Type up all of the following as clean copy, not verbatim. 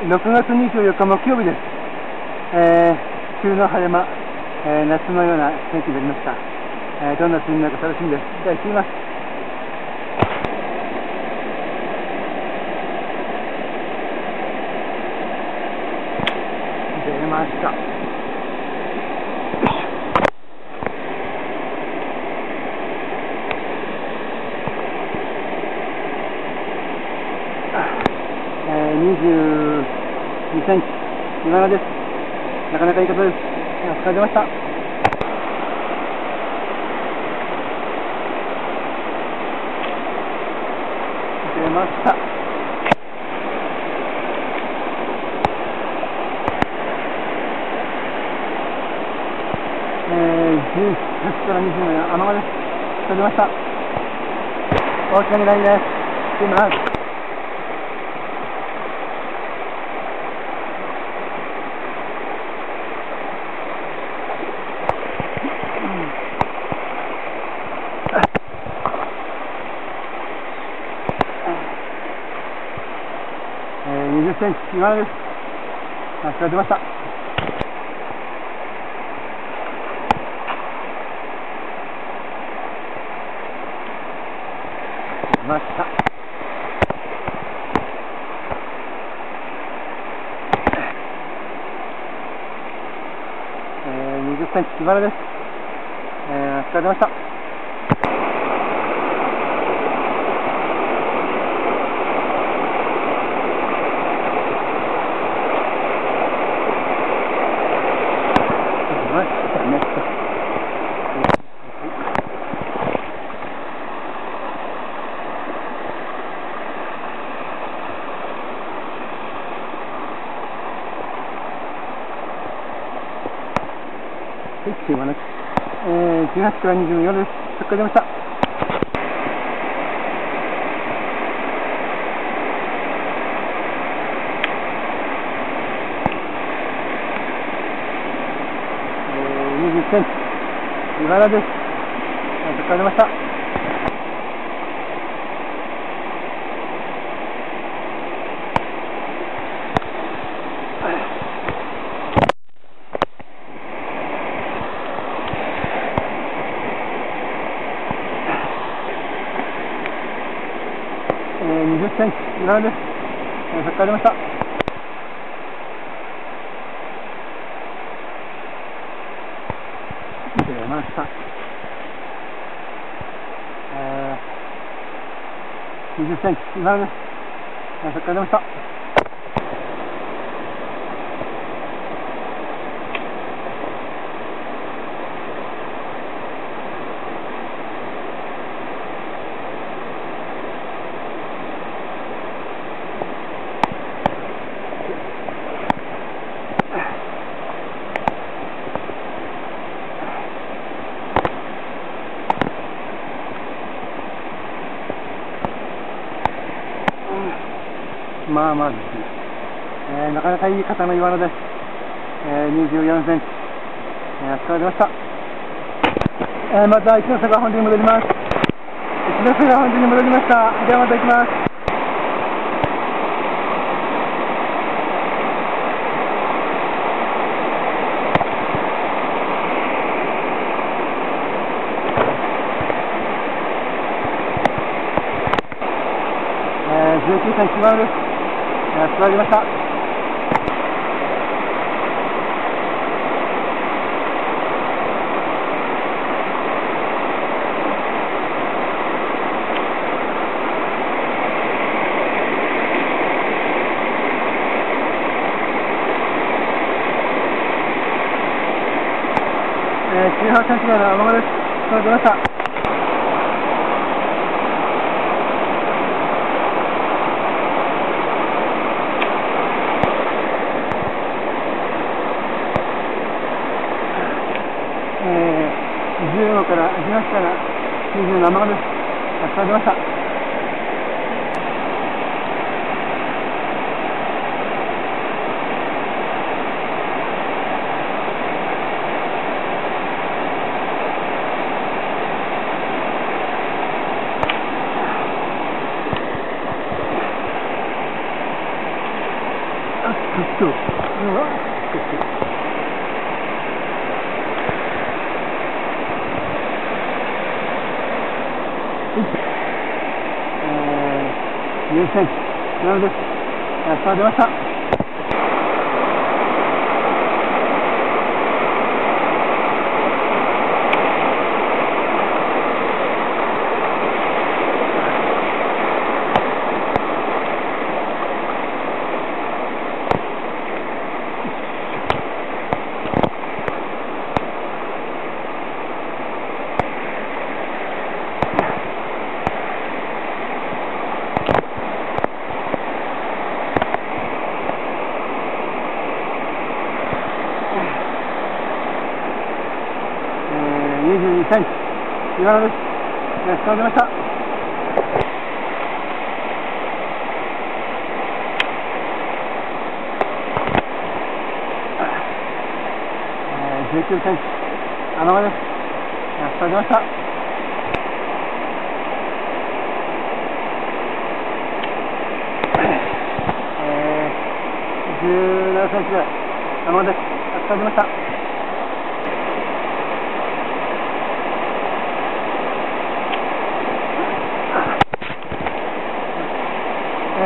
6月24日木曜日です。梅雨の晴れ間、夏のような天気になりました。どんな梅雨になるか楽しみです。じゃあ行ってみます。出ました。22センチ、今のです。なかなかいいことです。お疲れ様でした。出ました。18から20の雨雲です。お疲れ様でした。大きなラインです。出ます。20センチ、今のです。疲れてました。出ました。20センチ、今のです。疲れてました。18から24です。お疲れ様でした。20センチ、今のです。お疲れ様でした。20センチ、今のです。お疲れ様でした。出ました。20センチ、今のです。お疲れ様でした。まあまあですね。なかなかいい方の岩野です。24センチ。疲れました。また一ノ瀬が本陣に戻ります。一ノ瀬が本陣に戻りました。ではまた行きます。19センチ今のです。座りました。18センチぐらいの雨雲です。出ました。15から18から20の雨雲です。疲れました。と、優先なのです。さあ出ました。22センチ、岩野です。下出ました。19センチ、穴場です。下出ました。17センチぐらい、穴場です。下出ました。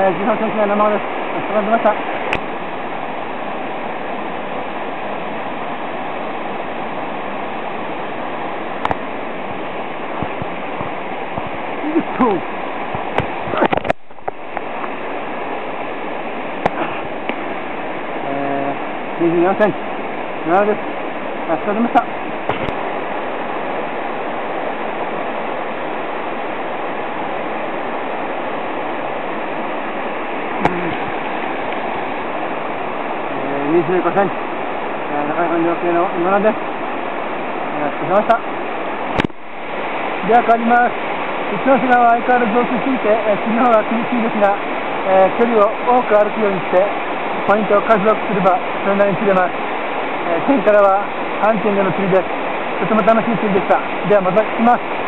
13センチの生です。下が出ました。24センチ、7です。下が出ました。25センチ、なかなか良系の今なんです。出ました。では変わります。一ノ瀬川は相変わらず大きすぎて、次の方が厳しいですが、距離を多く歩くようにして、ポイントを数多くすれば、それなりに釣れます。県からは半県での釣りです。とても楽しい釣りでした。ではまた来ます。